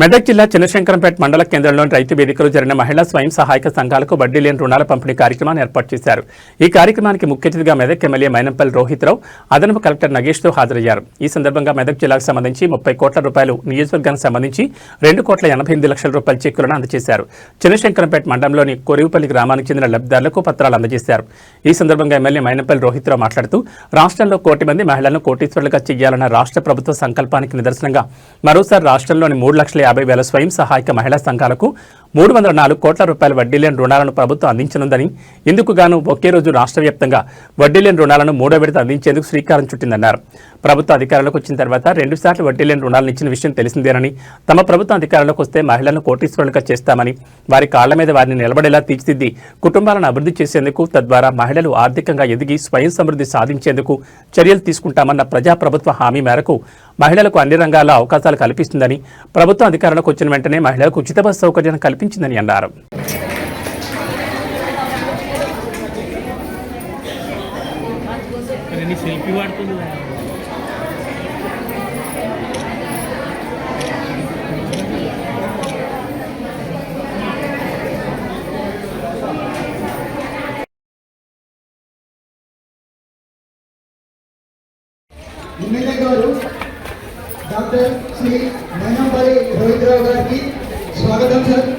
మెదక్ జిల్లా చిన్నశంకరంపేట మండల కేంద్రంలోని రైతు వేదికలో జరిగిన మహిళా స్వయం సహాయక సంఘాలకు వడ్డీ లేని రుణాల పంపిణీ కార్యక్రమాన్ని ఏర్పాటు చేశారు. ఈ కార్యక్రమానికి ముఖ్య అతిథిగా మెదక్ ఎమ్మెల్యే మైనంపల్లి రోహిత్రావు, అదనపు కలెక్టర్ నగేష్తో హాజరయ్యారు. ఈ సందర్భంగా మెదక్ జిల్లాకు సంబంధించి 30 కోట్ల రూపాయలు, నియోజకవర్గానికి సంబంధించి 2,88,00,000 రూపాయల చెక్కులను అందజేశారు. చిన్నశంకరంపేట మండలంలోని కొరివిపల్లి గ్రామానికి చెందిన లబ్ధిదారులకు పత్రాలు అందజేశారు. ఈ సందర్భంగా ఎమ్మెల్యే మైనంపల్లి రోహిత్రావు మాట్లాడుతూ రాష్ట్రంలో 1 కోటి మంది మహిళలను కోటీశ్వరులుగా చేయాలన్న రాష్ట్ర ప్రభుత్వ సంకల్పానికి నిదర్శనంగా మరోసారి రాష్ట్రంలోని 3,50,000 స్వయం సహాయక మహిళా సంఘాలకు 304 కోట్ల రూపాయల వడ్డీ లేని రుణాలను ప్రభుత్వం అందించనుందని, ఇందుకు గాను ఒకే రోజు రాష్ట్ర వ్యాప్తంగా వడ్డీ లేని రుణాలను 3వ విడత అందించేందుకు శ్రీకారం చుట్టిందన్నారు. ప్రభుత్వ అధికారంలోకి వచ్చిన తర్వాత 2 సార్లు వడ్డీ లేని రుణాలను ఇచ్చిన విషయం తెలిసిందేనని, తమ ప్రభుత్వం అధికారంలోకి వస్తే మహిళలను కోటీశ్వరులుగా చేస్తామని, వారి కాళ్ల మీద వారిని నిలబడేలా తీర్చిదిద్ది కుటుంబాలను అభివృద్ధి చేసేందుకు, తద్వారా మహిళలు ఆర్థికంగా ఎదిగి స్వయం సమృద్ధి సాధించేందుకు చర్యలు తీసుకుంటామన్న ప్రజాప్రభుత్వ హామీ మేరకు మహిళలకు అన్ని రంగాల్లో అవకాశాలు కల్పిస్తుందని, ప్రభుత్వం అధికారంలోకి వచ్చిన వెంటనే మహిళలకు ఉచిత బస్సు సౌకర్యాన్ని కల్పించిందని అన్నారు. ఎమ్మెల్యే గారు డాక్టర్ శ్రీ మైనంపల్లి రోహిత్రావు గారికి స్వాగతం సార్.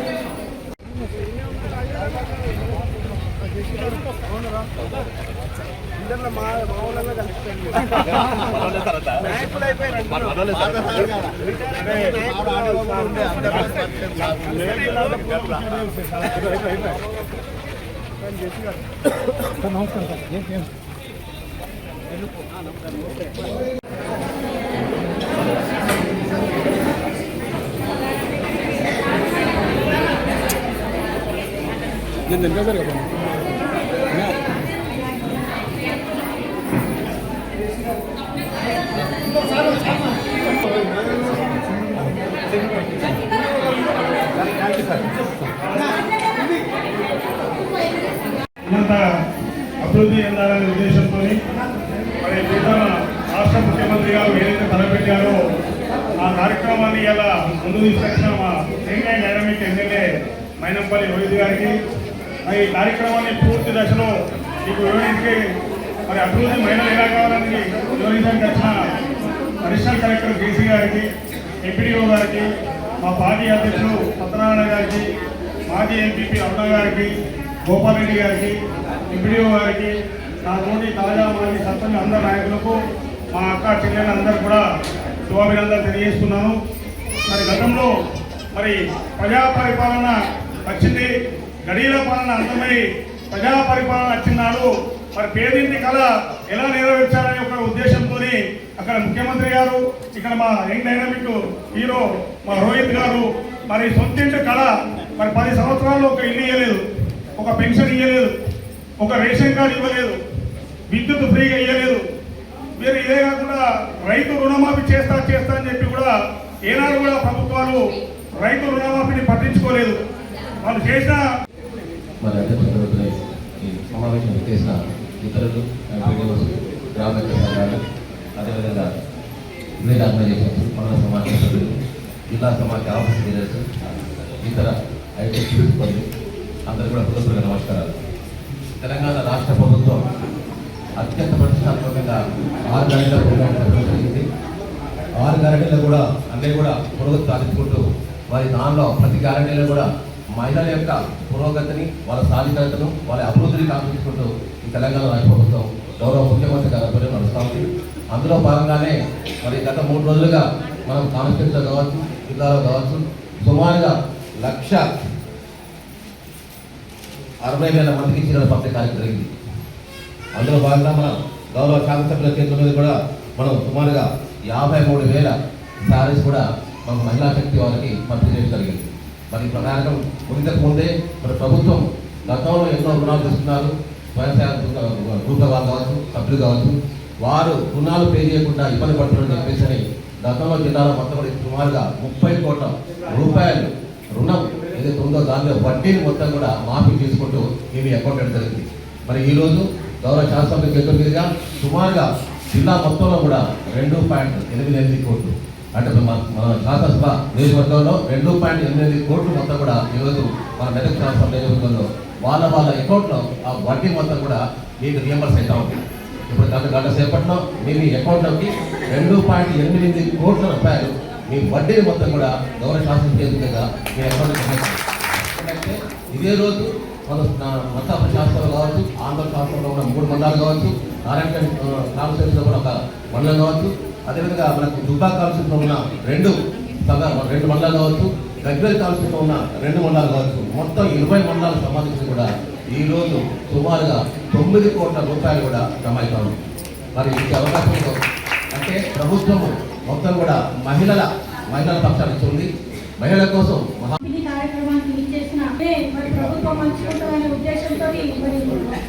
అభివృద్ధి చెందాలనే ఉద్దేశంతో మరి రాష్ట్ర ముఖ్యమంత్రి గారు ఏదైతే తలపెట్టారో ఆ కార్యక్రమాన్ని ఇలా ముందు తీసుకొచ్చిన మా తెలంగాణ డైనమిక్ ఎమ్మెల్యే మైనంపల్లి రోహిత్ గారికి ఈ కార్యక్రమాన్ని పూర్తి దశలో మీకు వివరించి మరి అభివృద్ధి మహిళలు ఎలా కావాలని వివరించడానికి వచ్చిన అడిషనల్ కలెక్టర్ కేసీ గారికి, ఎంపీడీఓ గారికి, మా పార్టీ అధ్యక్షులు సత్యనారాయణ గారికి, మాజీ ఎంపీపీ అరుణ గారికి, గోపాల్ రెడ్డి గారికి, ఎంపీడీఓ గారికి, నా తోటి తాజా మాజీ సర్పంచ్ అందరి నాయకులకు, మా అక్క చెల్లెలందరూ కూడా శుభాభినందనలు తెలియజేస్తున్నాను. మరి గతంలో మరి ప్రజా పరిపాలన వచ్చింది, గడియల పాలన అంతమై ప్రజా పరిపాలన వచ్చినాడు. మరి పేదింటి కళ ఎలా నెరవేర్చాలనే ఒక ఉద్దేశంతో అక్కడ ముఖ్యమంత్రి గారు, ఇక్కడ మా యంగ్ డైనమిక్ హీరో మా రోహిత్ గారు మరి సొంతింటి కళ మరి 10 సంవత్సరాల్లో ఒక ఇల్లు ఇవ్వలేదు, ఒక పెన్షన్ ఇవ్వలేదు, ఒక రేషన్ కార్డు ఇవ్వలేదు, విద్యుత్ ఫ్రీగా ఇవ్వలేదు. మీరు ఇదే కాకుండా రైతు రుణమాఫీ చేస్తా అని చెప్పి కూడా ఏనాడు కూడా ప్రభుత్వాలు రైతు రుణమాఫీని పట్టించుకోలేదు. వాళ్ళు చేసిన సమావేశం చేసిన ఇతరులు, గ్రామ సంఘాలు, అదేవిధంగా విలేజ్ ఆర్గనైజేషన్స్, మండల సమాజ సభ్యులు, జిల్లా సమాజ ఆఫీస్ లీడర్స్, ఇతర ఐటీ సిబ్బంది అందరూ కూడా హృదయపూర్వక నమస్కారాలు. తెలంగాణ రాష్ట్ర ప్రభుత్వం అత్యంత ప్రతిష్టాత్మకంగా 6 గ్యారెంటీల ప్రోగ్రాం జరిగింది. 6 గ్యారెంటీలు కూడా అందరూ కూడా పురోగతి సాధించుకుంటూ వారి దానిలో ప్రతి గ్యారెంటీలో కూడా మహిళల యొక్క పురోగతిని, వాళ్ళ సాధికారతను, వాళ్ళ అభివృద్ధిని కాపాడుకుంటూ ఈ తెలంగాణ రాష్ట్ర ప్రభుత్వం గౌరవ ముఖ్యమంత్రి గారి ఆధ్వర్యంలో నడుస్తూ ఉంది. అందులో భాగంగానే మరి గత 3 రోజులుగా మనం కాన్స్టిట్యూన్సీలో కావచ్చు, జిల్లాలో కావచ్చు, సుమారుగా 1,60,000 మందికి చీరల పంపిణీ కార్యక్రమం జరిగింది. అందులో భాగంగా మన గౌరవ శాసనసభ్యుల చేతుల మీద కూడా మనం సుమారుగా 53,000 శారీస్ కూడా మన మహిళా శక్తి వాళ్ళకి పంపిణీ చేయడం జరిగింది. మరి ప్రకారం ముగించక ముందే మరి ప్రభుత్వం గతంలో ఎన్నో రుణాలు తీసుకున్నారు. వ్యవసాయ గ్రూప్ల వాళ్ళు కావచ్చు, సభ్యులు కావచ్చు, వారు రుణాలు పే చేయకుండా ఇబ్బంది పడుతున్నారని చెప్పేసి గతంలో జిల్లాలో మొత్తం కూడా సుమారుగా 30 కోట్ల రూపాయలు రుణం ఏదైతే ఉందో దానిలో వడ్డీని మొత్తం కూడా మాఫీ చేసుకుంటూ ఇవి అకౌంట్ జరిగింది. మరి ఈరోజు గౌరవ శాసనసభ్యుల చేతుల మీదుగా సుమారుగా జిల్లా మొత్తంలో కూడా 2.88 కోట్లు అంటే మన శాసనసభ నియోజకవర్గంలో 2.8 కోట్లు మొత్తం కూడా ఈరోజు మన మెదక్ శాసనసభ నియోజకవర్గంలో వాళ్ళ అకౌంట్లో ఆ వడ్డీ మొత్తం కూడా మీకు రియంబర్స్ అవుతా ఉంది. ఇప్పుడు గంట సేపట్లో మీ అకౌంట్లోకి 2.8 కోట్ల రూపాయలు మీ వడ్డీ మొత్తం కూడా గౌరవ శాసన కేంద్రంగా మీ అకౌంట్. ఇదే రోజు మన మత్తాపూర్ శాసనంలో కావచ్చు, ఆంధ్ర శాసనంలో ఉన్న 3 మండలాలు కావచ్చు, నారాయణగఢ్ కాన్స్టిట్యూన్సీలో కూడా ఒక మండలం కావచ్చు, అదేవిధంగా మనకు దుబ్బా కాన్స్టిట్యూన్సీలో ఉన్న 2 మండలాలు కావచ్చు, గజ్వేల్ కాన్స్టిట్యూన్సీలో ఉన్న 2 మండలాలు కావచ్చు, మొత్తం 20 మండలాలకు సంబంధించి కూడా ఈరోజు సుమారుగా 9 కోట్ల రూపాయలు కూడా జమ అవుతాం. మరి ఈ అవకాశంలో అంటే ప్రభుత్వం మొత్తం కూడా మహిళల పక్షాన్ని ఇచ్చింది. మహిళల కోసం కార్యక్రమానికి ఇచ్చేసిన మరి ప్రభుత్వం మంచుకుంటామనే ఉద్దేశంతో మరి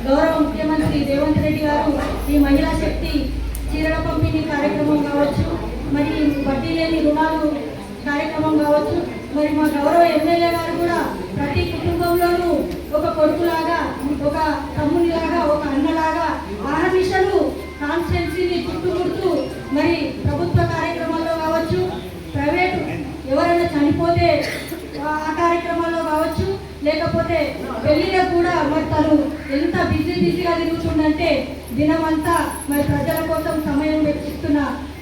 గౌరవ ముఖ్యమంత్రి రేవంత్ రెడ్డి గారు ఈ మహిళా శక్తి చీరల పంపిణీ కార్యక్రమం కావచ్చు, మరి వడ్డీ లేని రుణాలు కార్యక్రమం కావచ్చు, మరి మా గౌరవ ఎమ్మెల్యే గారు కూడా ప్రతి కుటుంబంలోనూ ఒక కొడుకులాగా, ఒక తమ్మునిలాగా, ఒక అన్నలాగా ఆహర్నిశలు కాన్స్టిట్యున్సీని చుట్టుముడుతూ మరి ప్రభుత్వ కార్యక్రమాల్లో కావచ్చు, ప్రైవేటు ఎవరైనా చనిపోతే ఆ కార్యక్రమాల్లో కావచ్చు, లేకపోతే పెళ్లిలో కూడా మరి తను ఎంత బిజీగా తిరుగుతుందంటే దినమంతా మరి ప్రజల కోసం సమయం వెచ్చిస్తున్న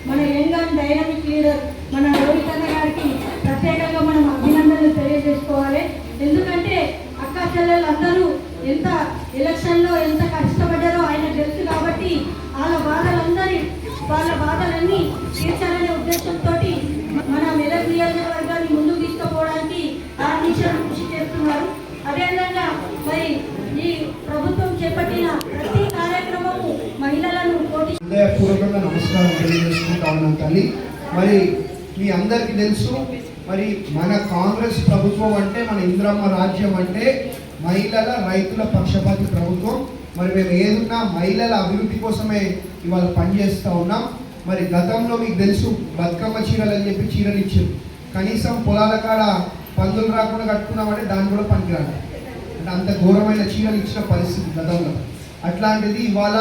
మన యంగ్ అండ్ డైనమిక్ లీడర్ మన రోహిత్ అన్న గారికి ప్రత్యేకంగా మనం అభినందనలు తెలియజేసుకోవాలి. ఎందుకంటే అక్క చెల్లెలు అందరూ ఎంత ఎలక్షన్లో ఎంత కష్టపడ్డారో ఆయన తెలుసు కాబట్టి వాళ్ళ బాధలన్నీ తీర్చాలనే ఉద్దేశంతో మన మెదక్ నియోజకవర్గాన్ని ముందుకు తీసుకుపోవడానికి ఆ నిమిషం కృషి చేస్తున్నారు. అదేవిధంగా మరి ఈ ప్రభుత్వం చేపట్టిన ప్రతి కార్యక్రమము మహిళలను హృదయపూర్వకంగా నమస్కారం తెలియజేసుకుంటా ఉన్నాం తల్లి. మరి మీ అందరికీ తెలుసు, మరి మన కాంగ్రెస్ ప్రభుత్వం అంటే, మన ఇందిరమ్మ రాజ్యం అంటే మహిళల రైతుల పక్షపాతి ప్రభుత్వం. మరి మేము ఏదున్నా మహిళల అభివృద్ధి కోసమే ఇవాళ పనిచేస్తూ ఉన్నాం. మరి గతంలో మీకు తెలుసు బతుకమ్మ చీరలు అని చెప్పి చీరలు ఇచ్చారు. కనీసం పొలాల కాడ పందులు రాకుండా కట్టుకున్నామంటే దాన్ని కూడా పనికిరాదు. అంటే అంత ఘోరమైన చీరలు ఇచ్చిన పరిస్థితి గతంలో. అట్లాంటిది ఇవాళ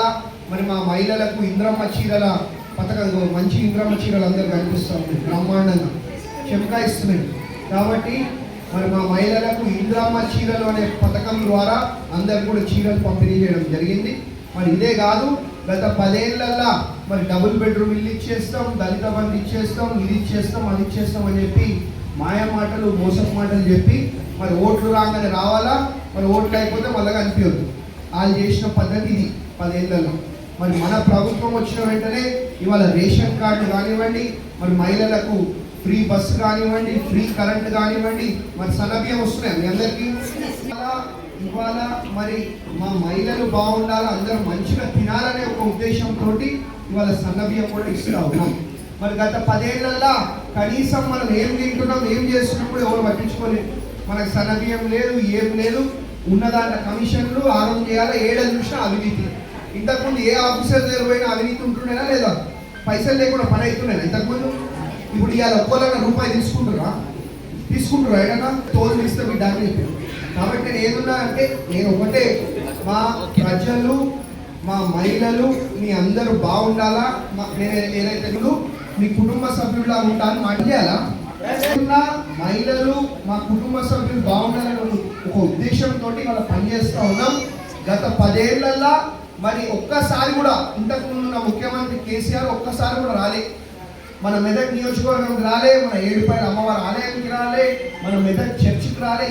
మరి మా మహిళలకు ఇంద్రమ్మ చీరల పథకం, మంచి ఇంద్రమ్మ చీరలు అందరూ కనిపిస్తూ ఉంది, బ్రహ్మాండంగా చెమకాయిస్తున్నాయి. కాబట్టి మరి మా మహిళలకు ఇంద్రమ్మ చీరలు అనే పథకం ద్వారా అందరు కూడా చీరలు పంపిణీ చేయడం జరిగింది. మరి ఇదే కాదు, గత 10 ఏళ్ళల్లో మరి డబుల్ బెడ్రూమ్ ఇల్లు ఇచ్చేస్తాం, దళిత బంధు ఇచ్చేస్తాం, ఇది ఇచ్చేస్తాం, అది ఇచ్చేస్తాం అని చెప్పి మాయ మాటలు, మోసపు మాటలు చెప్పి మరి ఓట్లు రాగానే రావాలా, మరి ఓట్లు అయిపోతే మళ్ళీ కనిపించద్దు. వాళ్ళు చేసిన పద్ధతి ఇది 10 ఏళ్ళలో. మరి మన ప్రభుత్వం వచ్చిన వెంటనే ఇవాళ రేషన్ కార్డు కానివ్వండి, మరి మహిళలకు ఫ్రీ బస్సు కానివ్వండి, ఫ్రీ కరెంట్ కానివ్వండి, మరి సన్నబియ్యం వస్తున్నాయి మీ అందరికీ. ఇవాళ మరి మా మహిళలు బాగుండాలి, అందరూ మంచిగా తినాలనే ఒక ఉద్దేశంతో ఇవాళ సన్నబియ్యం కూడా ఇస్తూ ఉన్నాం. మరి గత 10 ఏళ్ళల్లో కనీసం మనం ఏం తింటున్నాం, ఏం చేస్తున్నప్పుడు ఎవరు పట్టించుకోలేదు. మనకు సన్నబియ్యం లేదు, ఏం లేదు. ఉన్నదాంట్లో కమిషన్లు ఆరం చేయాలి, ఏడాది చూసినా అవినీతి. ఇంతకుముందు ఏ ఆఫీసర్ దగ్గర పోయినా అవినీతి ఉంటుండేనా లేదా? పైసలు లేకుండా పని అవుతున్నాయి ఇంతకుముందు. ఇప్పుడు ఇవాళ ఒక్కోళ్ళ రూపాయి తీసుకుంటారా ఏదన్నా తోలు ఇస్తే మీ డాక్టర్ చెప్పారు. కాబట్టి నేను ఏదున్నా అంటే నేను ఒకటే, మా ప్రజలు, మా మహిళలు మీ అందరూ బాగుండాలా. నేను ఏదైతే మీ కుటుంబ సభ్యులా ఉంటాను మాట్లాడాలా. మహిళలు మా కుటుంబ సభ్యులు బాగుండాలని ఒక ఉద్దేశంతో వాళ్ళు పనిచేస్తూ ఉన్నాం. గత 10 ఏళ్ళల్లో మరి ఒక్కసారి కూడా ఇంతకుముందు ఉన్న ముఖ్యమంత్రి కేసీఆర్ ఒక్కసారి కూడా రాలే. మన మెదక్ నియోజకవర్గంకి రాలే, మన ఏడుపాయల అమ్మవారి ఆలయానికి రాలే, మన మెదక్ చర్చికి రాలే.